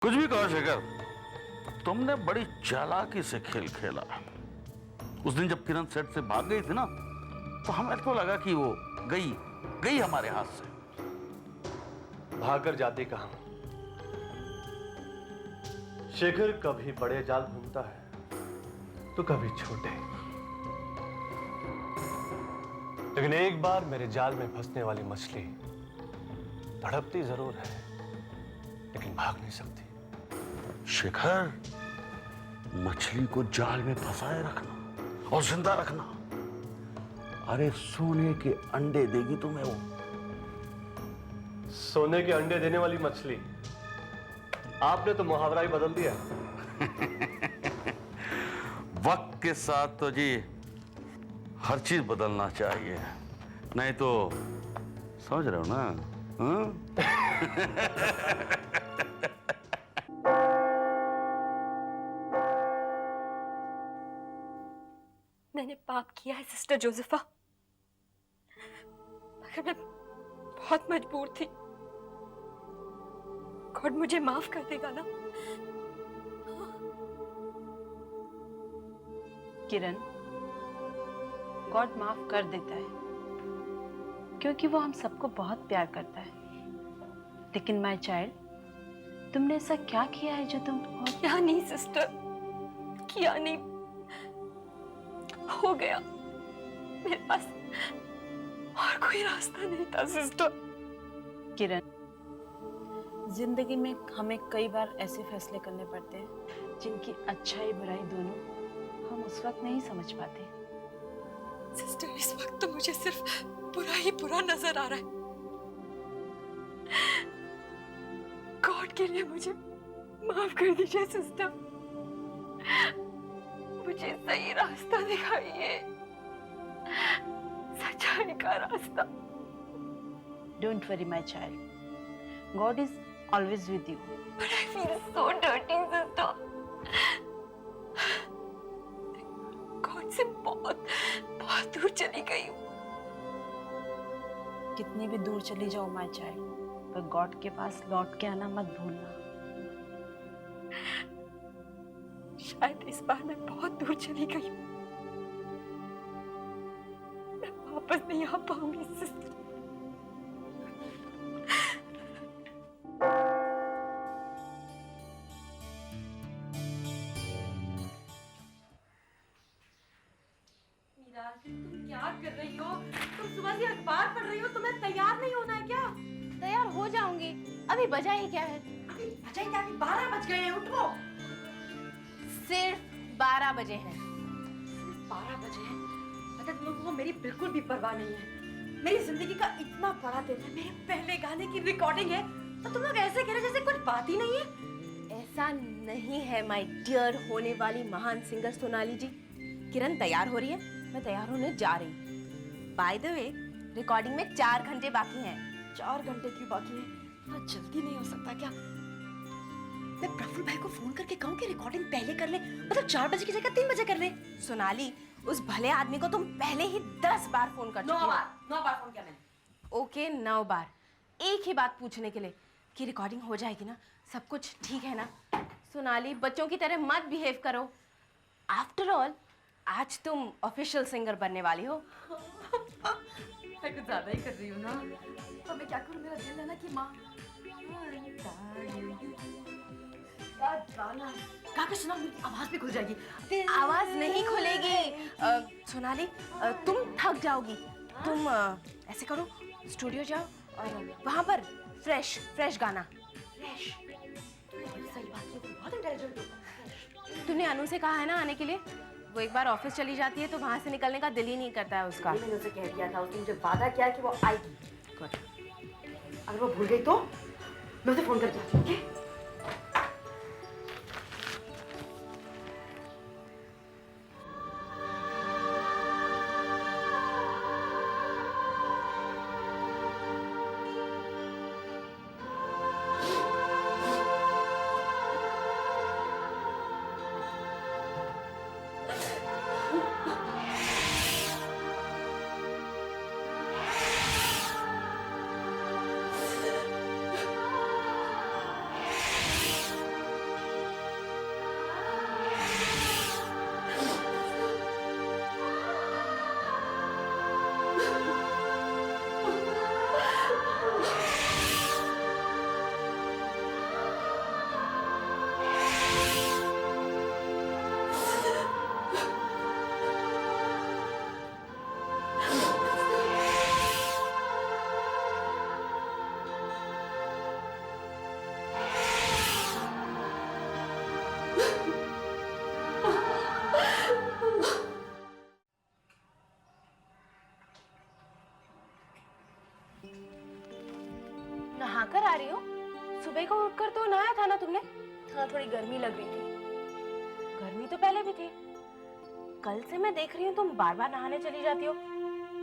कुछ भी कहो शेखर, तुमने बड़ी चालाकी से खेल खेला। उस दिन जब किरण सेट से भाग गई थी ना, तो हमें तो लगा कि वो गई गई हमारे हाथ से। भागकर जाती कहां? शेखर कभी बड़े जाल घूमता है तो कभी छोटे, लेकिन एक बार मेरे जाल में फंसने वाली मछली तड़पती जरूर है, लेकिन भाग नहीं सकती। शेखर, मछली को जाल में फंसाए रखना और जिंदा रखना, अरे सोने के अंडे देगी तुम्हें वो। सोने के अंडे देने वाली मछली? आपने तो मुहावरा ही बदल दिया। वक्त के साथ तो जी हर चीज बदलना चाहिए, नहीं तो समझ रहे हो ना? हाँ? मैंने पाप किया है सिस्टर जोसेफा, मगर मैं बहुत मजबूर थी। गॉड मुझे माफ कर देगा ना? किरण, गॉड माफ कर देता है क्योंकि वो हम सबको बहुत प्यार करता है। लेकिन माय चाइल्ड, तुमने ऐसा क्या किया है जो तुम क्या नहीं सिस्टर, किया नहीं, हो गया। मेरे पास और कोई रास्ता नहीं था सिस्टर। किरण, जिंदगी में हमें कई बार ऐसे फैसले करने पड़ते हैं जिनकी अच्छाई बुराई दोनों हम उस वक्त नहीं समझ पाते। सिस्टर, इस वक्त तो मुझे सिर्फ बुरा ही बुरा नजर आ रहा है। गॉड के लिए मुझे माफ कर दीजिए सिस्टर, मुझे सही रास्ता दिखाइए, सच्चाई का रास्ता। Don't worry my child, God is always with you. But I feel so dirty, sister. God से बहुत बहुत दूर चली गई हूँ। कितनी भी दूर चली जाओ माय चाइल्ड, पर गॉड के पास लौट के आना मत भूलना। शायद इस बार मैं बहुत दूर चली गई हूँ, मैं वापस नहीं आ पाऊंगी सिस्टर। तुम क्या कर रही हो? तुम सुबह से अखबार पढ़ रही हो, तुम्हें तैयार नहीं होना है क्या? तैयार हो जाऊंगी, अभी बजा ही क्या है? अभी बजाई क्या? अभी 12 बज गए हैं, उठो। सिर्फ 12 बजे हैं। सिर्फ 12 बजे हैं? पता तुम लोगों को मेरी बिल्कुल भी परवाह नहीं है। मेरी जिंदगी का इतना बड़ा दिन है, मेरे पहले गाने की रिकॉर्डिंग है, तो तुम लोग ऐसे कह रहे जैसे कुछ बात ही नहीं है। ऐसा नहीं है माय डियर होने वाली महान सिंगर सोनाली जी। किरण तैयार हो रही है, मैं तैयार होने जा रही हूँ। बाय द वे, रिकॉर्डिंग में 4 घंटे बाकी हैं। 4 घंटे क्यों बाकी है? इतना जल्दी नहीं हो सकता क्या? मैं प्रफुल्ल भाई को फोन करके कहूँ कि रिकॉर्डिंग पहले कर ले, मतलब 4 बजे की जगह 3 बजे कर ले। सोनाली, उस भले आदमी को तुम पहले ही 10 बार फोन कर चुकी हो। 9 बार फोन किया मैंने। ओके, 9 बार। एक ही बात पूछने के लिए कि रिकॉर्डिंग हो जाएगी ना, सब कुछ ठीक है ना? सोनाली, बच्चों की तरह मत बिहेव करो। आफ्टर ऑल, आज तुम ऑफिशियल सिंगर बनने वाली हो। मैं कुछ ज्यादा ही कर रही हूँ ना। तो मैं क्या करूँ? मेरा दिल है ना कि माँ गा के सुना, मेरी आवाज भी खुल जाएगी। आवाज नहीं खुलेगी। सोनाली, तुम थक जाओगी। तुम ऐसे करो, स्टूडियो जाओ और वहां पर फ्रेश गाना। सही बात है, बहुत इंटेलिजेंट हो। तूने अनु से कहा है ना आने के लिए? वो एक बार ऑफिस चली जाती है तो वहां से निकलने का दिल ही नहीं करता है उसका। मैंने उसे कह दिया था, उसने मुझे वादा किया कि वो आएगी। अगर वो भूल गई तो मैं उसे फोन करके आती हूँ, ओके? तुमने? हाँ, थोड़ी गर्मी लग रही थी। गर्मी तो पहले भी थी। कल से मैं देख रही हूँ तुम बार बार नहाने चली जाती हो।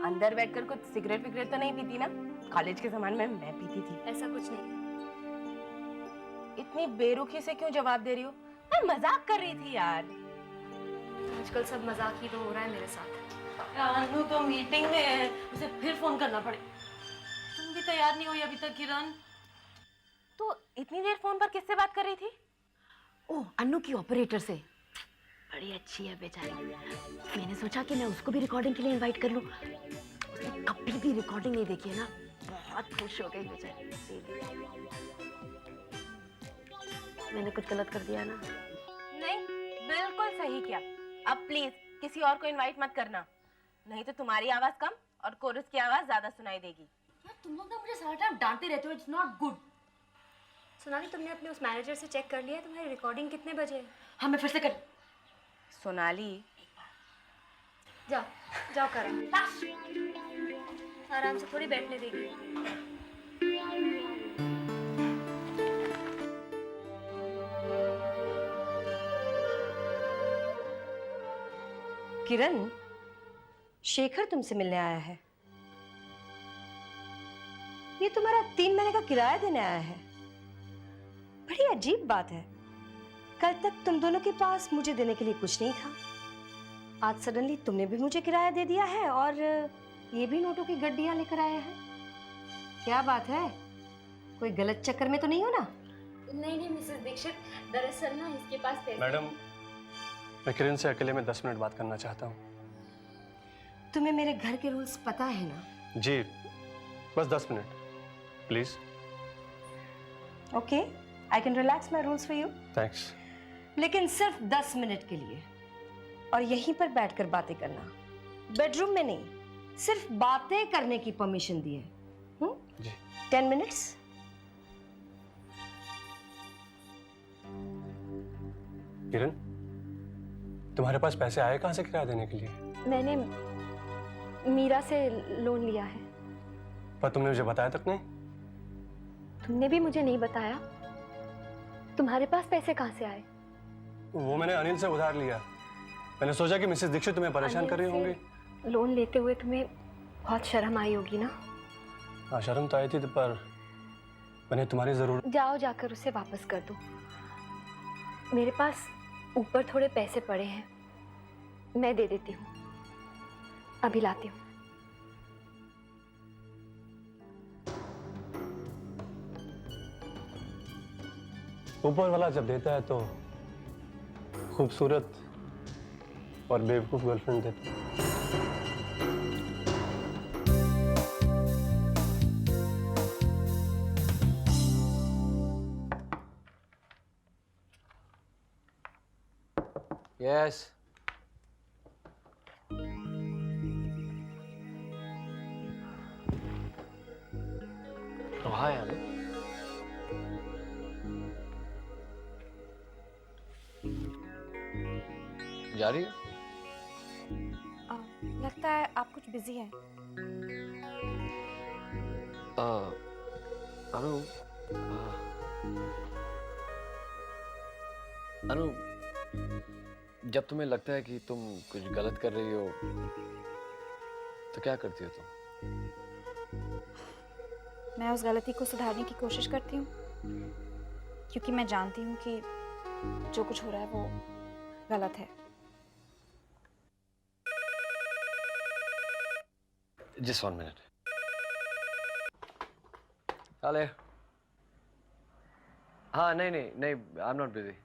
अंदर बैठकर कुछ सिगरेट विगरेट तो नहीं पीती ना? कॉलेज के जमाने में मैं पीती थी। ऐसा कुछ नहीं। इतनी बेरुखी से क्यों जवाब दे रही हो? मैं मजाक कर रही थी यार। आजकल सब मजाक ही तो हो रहा है मेरे साथ। अनु तो मीटिंग में है, उसे फिर फोन करना पड़े। तुम भी तैयार नहीं हुई अभी तक किरण। तो इतनी देर फोन पर किससे बात कर रही थी? ओह, अन्नू की ऑपरेटर से। बड़ी अच्छी है बेचारी। मैंने सोचा कि मैं उसको भी रिकॉर्डिंग के लिए इनवाइट कर लूं। उसने कभी भी रिकॉर्डिंग नहीं देखी है ना, बहुत खुश हो गई बेचारी। मैंने कुछ गलत कर दिया ना? नहीं, बिल्कुल सही किया। अब प्लीज किसी और को इनवाइट मत करना, नहीं तो तुम्हारी आवाज कम और कोरस की आवाज ज्यादा सुनाई देगी। यार तुम लोग ना मुझे सारा टाइम डांटते रहते हो, इट्स नॉट गुड। सोनाली, तुमने अपने उस मैनेजर से चेक कर लिया है तुम्हारी रिकॉर्डिंग कितने बजे है? हाँ, मैं फिर से कर। सोनाली, जाओ जाओ करो। आराम से थोड़ी बैठने देगी। किरण, शेखर तुमसे मिलने आया है। ये तुम्हारा 3 महीने का किराया देने आया है। बड़ी अजीब बात है। कल तक तुम दोनों के पास मुझे देने के लिए कुछ नहीं था। आज सडनली तुमने भी मुझे किराया दे दिया है और ये भी नोटों की गड्डियां लेकर आए हैं। क्या बात है? कोई गलत चक्कर में तो नहीं हो ना? नहीं नहीं मिसेस दीक्षित, दरअसल ना इसके पास पैसे। मैडम, मैं किरण से अकेले में 10 मिनट बात करना चाहता हूँ। तुम्हें मेरे घर के रूल्स पता है ना? जी, बस 10 minute please. Okay, I can relax my rules for you. Thanks. लेकिन सिर्फ 10 मिनट के लिए, और यहीं पर बैठकर बातें करना। बेडरूम में नहीं, सिर्फ बातें करने की परमिशन दी है। जी। 10 मिनट्स। किरण, तुम्हारे पास पैसे आए कहाँ से किराया देने के लिए? मैंने मीरा से लोन लिया है। पर तुमने मुझे बताया तक नहीं। तुमने भी मुझे नहीं बताया। तुम्हारे पास पैसे कहाँ से आए? वो मैंने अनिल से उधार लिया। मैंने सोचा कि मिसेस दीक्षित तुम्हें परेशान कर रही होंगी। लोन लेते हुए तुम्हें बहुत शर्म आई होगी ना? हाँ, शर्म तो आई थी, पर मैंने तुम्हारी जरूरत। जाओ, जाकर उसे वापस कर दो। मेरे पास ऊपर थोड़े पैसे पड़े हैं, मैं दे देती हूँ। अभी लाती हूँ। ऊपर वाला जब देता है तो खूबसूरत और बेवकूफ गर्लफ्रेंड देता है। यस। तो हाय अनु। जा रही है? लगता है आप कुछ बिजी हैं। अनु, अनु, जब तुम्हें लगता है कि तुम कुछ गलत कर रही हो तो क्या करती हो तुम? मैं उस गलती को सुधारने की कोशिश करती हूँ, क्योंकि मैं जानती हूँ कि जो कुछ हो रहा है वो गलत है। Just 1 minute. हेलो। हाँ, नहीं नहीं नहीं, आई एम नॉट बिजी।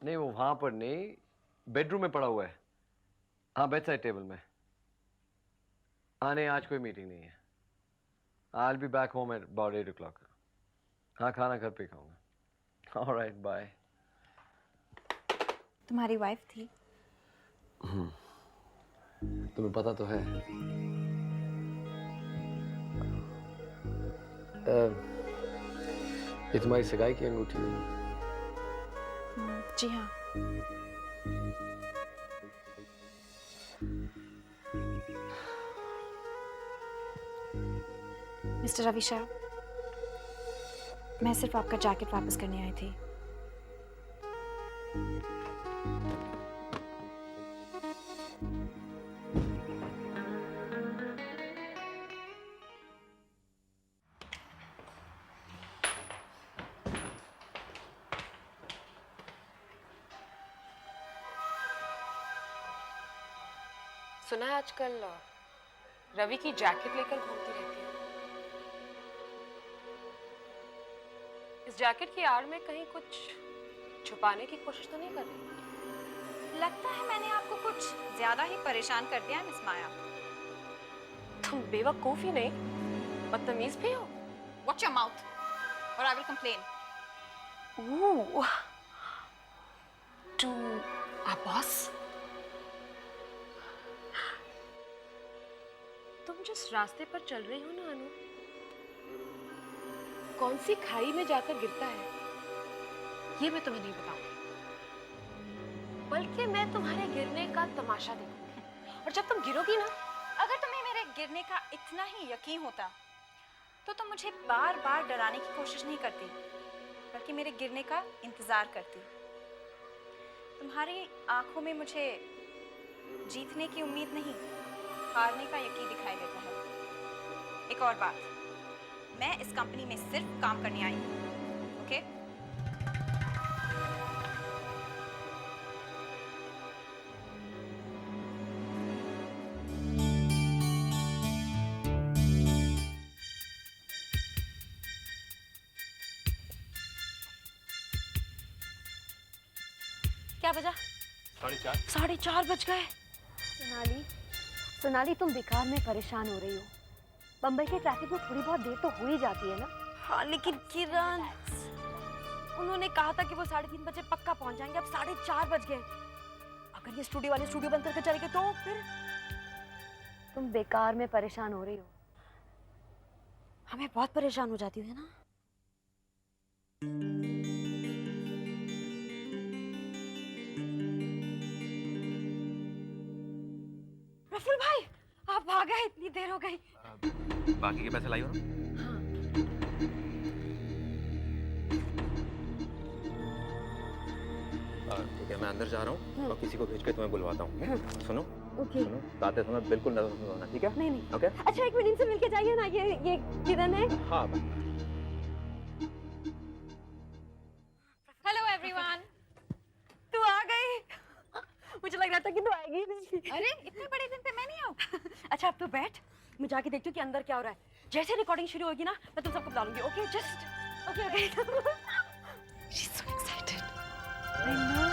नहीं, वो वहां पर नहीं, बेडरूम में पड़ा हुआ है। हाँ, बेड साइड टेबल में। हाँ नहीं, आज कोई मीटिंग नहीं है। I will be back home at about 8 o'clock। हाँ, खाना घर पे खाऊंगा। Alright, bye. तुम्हारी वाइफ थी। तुम्हें पता तो है। ये तुम्हारी सगाई की अंगूठी है। जी हाँ। मिस्टर रविशा, मैं सिर्फ आपका जैकेट वापस करने आई थी। सुना है आजकल रवि की जैकेट लेकर घूमती रहती है। इस जैकेट की आड़ में कहीं कुछ छुपाने की कोशिश तो नहीं कर रही? लगता है मैंने आपको कुछ ज्यादा ही परेशान कर दिया है मिस माया। तुम बेवकूफ ही नहीं, बदतमीज भी हो। Watch your mouth or I will complain. Ooh. To our boss? तुम जिस रास्ते पर चल रही हो ना अनु, कौन सी खाई में जाकर गिरता है ये मैं तुम्हें नहीं बताऊंगी, बल्कि मैं तुम्हारे गिरने का तमाशा देखूंगी। और जब तुम गिरोगी ना, अगर तुम्हें मेरे गिरने का इतना ही यकीन होता तो तुम मुझे बार बार डराने की कोशिश नहीं करती, बल्कि मेरे गिरने का इंतजार करती। तुम्हारी आंखों में मुझे जीतने की उम्मीद नहीं, हारने का यकीन दिखाई देता है। एक और बात, मैं इस कंपनी में सिर्फ काम करने आई हूँ, ओके? क्या बजा? 4:30। 4:30 बज गए। सोनाली तुम बेकार में परेशान हो रही हो। बम्बई के ट्रैफिक में थोड़ी बहुत देर तो हो ही जाती है ना। हाँ लेकिन किरण, उन्होंने कहा था कि वो 3:30 बजे पक्का पहुंच जाएंगे, अब 4:30 बज गए। अगर ये स्टूडियो वाले स्टूडियो बंद करके चले गए तो फिर? तुम बेकार में परेशान हो रही हो। हमें बहुत परेशान हो जाती है ना। प्रफुल्ल भाई, आप आ गए, इतनी देर हो गई। बाकी के पैसे लाई हो ना? ठीक है, मैं अंदर जा रहा हूँ और किसी को भेज के तुम्हें बुलवाता हूँ। सुनो, ओके। सुनो, आते समय बिल्कुल नजर नहीं होना, ठीक है? नहीं नहीं। ओके? अच्छा एक मिनट इनसे मिलके जाइए ना, ये किरण है। हाँ। Hello everyone. तू आ गई। मुझे लग रहा था कि तू आएगी ही नहीं। अरे इतने बड़े दिन पे मैं नहीं आऊँ। अच्छा अब तो बैठ, मैं जाके देखती हूँ कि अंदर क्या हो रहा है। जैसे रिकॉर्डिंग शुरू होगी ना, मैं तुम सबको बुला लूंगी। Okay just okay okay. She's so excited. I know.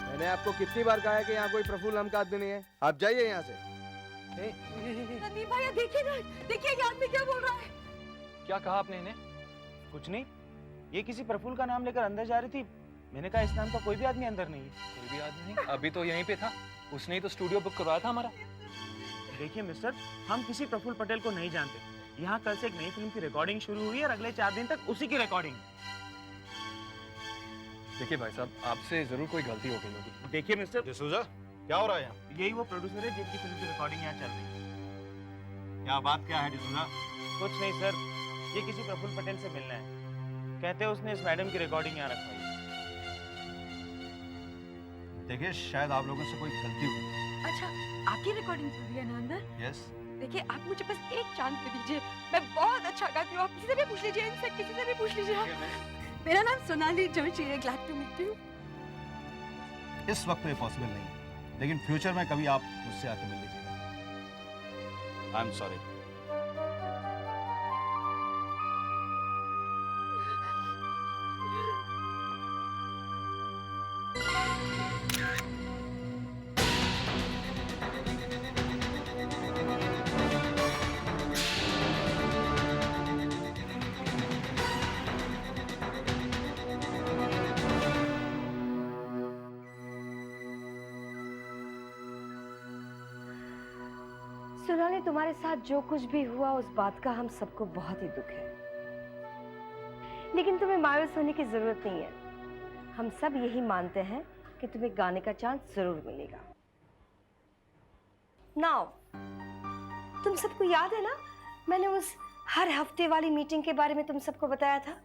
मैंने आपको कितनी बार कहा है कि यहाँ कोई प्रफुल्ल नाम का आदमी नहीं है। आप जाइए यहाँ से। रणदीप भैया देखिए ना, देखिए ये आदमी क्या बोल रहा है। क्या कहा आपने इन्हें? कुछ नहीं, ये किसी प्रफुल्ल का नाम लेकर अंदर जा रही थी। मैंने कहा इस नाम का कोई भी आदमी अंदर नहीं है। कोई भी आदमी नहीं, अभी तो यहीं पे था। उसने ही तो स्टूडियो बुक करवाया था हमारा। देखिए मिस्टर, हम किसी प्रफुल्ल पटेल को नहीं जानते। यहाँ कल से एक नई फिल्म की रिकॉर्डिंग शुरू हुई है और अगले 4 दिन तक उसी की रिकॉर्डिंग। देखिए भाई साहब, आपसे जरूर कोई गलती हो गई होगी। देखिए मिस्टर डिसूजा, क्या हो रहा है यहाँ? यही वो प्रोड्यूसर है जिनकी फिल्म की रिकॉर्डिंग यहाँ चल रही है। क्या बात क्या है डिसूजा? कुछ नहीं सर, ये किसी प्रफुल्ल पटेल से मिलना है। कहते हैं उसने इस मैडम की रिकॉर्डिंग यहाँ रखवाई। देखिए शायद आप लोगों से कोई गलती हुई। अच्छा आपकी रिकॉर्डिंग चल रही है ना अंदर? यस। देखिए आप मुझे बस एक चांस दे दीजिए, मैं बहुत अच्छा गाती हूँ। आप किसी से भी पूछ लीजिए, इनसे किसी से भी पूछ लीजिए। मेरा नाम सोनाली जोशी है, ग्लैड टू मीट यू। इस वक्त तो ये पॉसिबल नहीं है, लेकिन फ्यूचर में कभी आप मुझसे आके मिल लीजिएगा। I am sorry. सोनाली, तुम्हारे साथ जो कुछ भी हुआ उस बात का हम सबको बहुत ही दुख है, लेकिन तुम्हें मायूस होने की जरूरत नहीं है। हम सब यही मानते हैं कि तुम्हें गाने का चांस जरूर मिलेगा। नाउ, तुम सबको याद है ना, मैंने उस हर हफ्ते वाली मीटिंग के बारे में तुम सबको बताया था।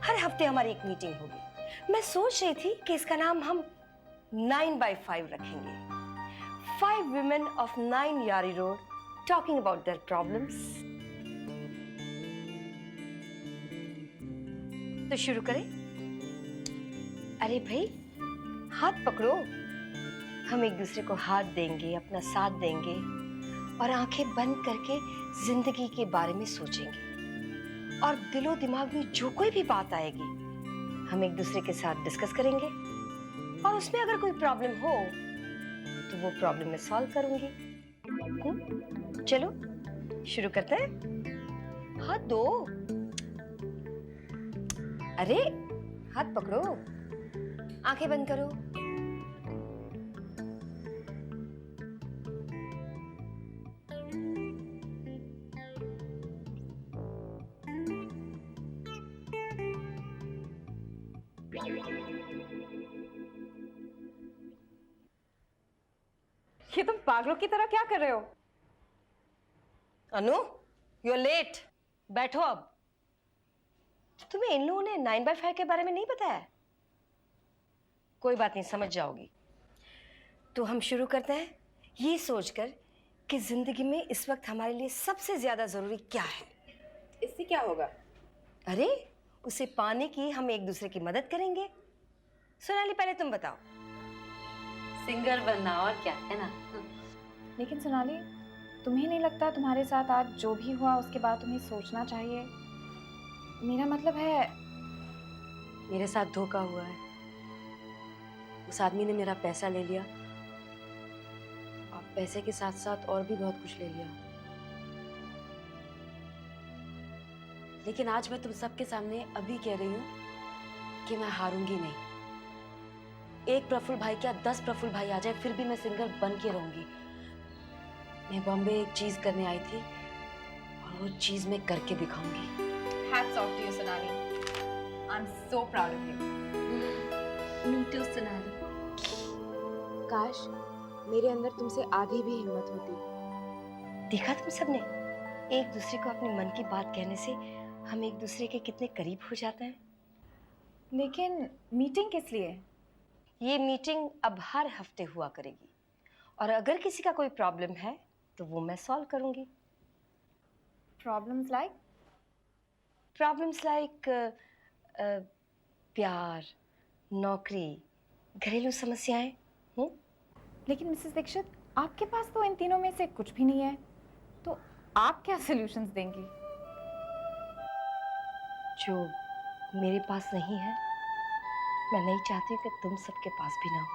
हर हफ्ते हमारी एक मीटिंग होगी। मैं सोच रही थी कि इसका नाम हम 9x5 रखेंगे। 5 women of 9 Yari Road talking about their problems. तो शुरू करें? अरे भाई, हाथ पकड़ो। हम एक दूसरे को हाथ देंगे, अपना साथ देंगे और आंखें बंद करके जिंदगी के बारे में सोचेंगे। और दिलो दिमाग में जो कोई भी बात आएगी हम एक दूसरे के साथ डिस्कस करेंगे और उसमें अगर कोई प्रॉब्लम हो तो वो प्रॉब्लम मैं सॉल्व करूंगी। चलो शुरू करते हैं। हाथ दो। अरे हाथ पकड़ो, आंखें बंद करो। ये तुम पागलों की तरह क्या कर रहे हो? अनु, यू आर लेट। बैठो अब। तुम्हें इन लोगों ने 9x5 के बारे में नहीं बताया? कोई बात नहीं, समझ जाओगी। तो हम शुरू करते हैं ये सोचकर कि जिंदगी में इस वक्त हमारे लिए सबसे ज्यादा जरूरी क्या है। इससे क्या होगा? अरे, उसे पाने की हम एक दूसरे की मदद करेंगे। सोनाली, पहले तुम बताओ। सिंगर बनना, और क्या है ना। लेकिन सोनाली, तुम्हें नहीं लगता तुम्हारे साथ आज जो भी हुआ उसके बाद तुम्हें सोचना चाहिए? मेरा मतलब है, मेरे साथ धोखा हुआ है। उस आदमी ने मेरा पैसा ले लिया और पैसे के साथ साथ और भी बहुत कुछ ले लिया। लेकिन आज मैं तुम सबके सामने अभी कह रही हूँ कि मैं हारूंगी नहीं। एक प्रफुल्ल भाई क्या 10 प्रफुल्ल भाई आ जाए फिर भी मैं सिंगर बन के रहूंगी। मैं बॉम्बे एक चीज करने आई थी और वो चीज मैं करके दिखाऊंगी। hats off to you, Sonali. I'm so proud of you. Me too, Sonali. काश मेरे अंदर तुमसे आधी भी हिम्मत होती। देखा तुम सबने, एक दूसरे को अपने मन की बात कहने से हम एक दूसरे के कितने करीब हो जाते हैं। लेकिन मीटिंग किस लिए? ये मीटिंग अब हर हफ्ते हुआ करेगी और अगर किसी का कोई प्रॉब्लम है तो वो मैं सॉल्व करूंगी। Problems like? प्रॉब्लम्स लाइक प्यार, नौकरी, घरेलू समस्याएं। लेकिन मिसेस दीक्षित, आपके पास तो इन तीनों में से कुछ भी नहीं है, तो आप क्या सॉल्यूशंस देंगी? जो मेरे पास नहीं है, मैं नहीं चाहती कि तुम सबके पास भी ना हो।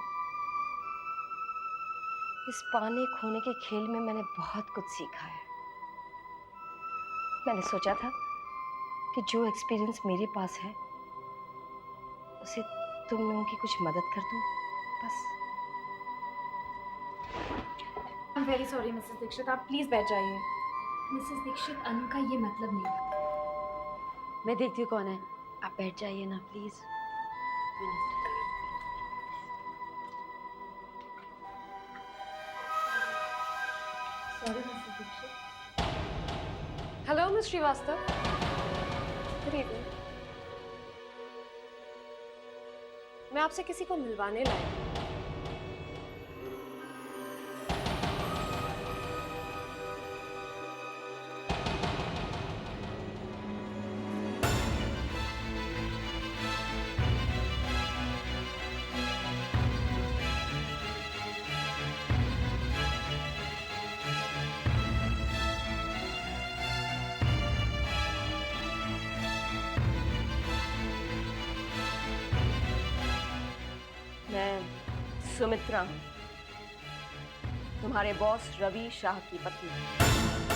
इस पाने खोने के खेल में मैंने बहुत कुछ सीखा है। मैंने सोचा था कि जो एक्सपीरियंस मेरे पास है उसे तुम लोगों की कुछ मदद कर दूं, बस। I am very sorry Mrs Dikshit, आप प्लीज बैठ जाइए। मिसेस दीक्षित, अनु का ये मतलब नहीं। मैं देखती हूँ कौन है। आप बैठ जाइए ना please. Sorry Mrs Dikshit. Hello miss Srivastava. Good evening. मैं आपसे किसी को मिलवाने लाई हूं। मैं सुमित्रा हूं, तुम्हारे बॉस रवि शाह की पत्नी।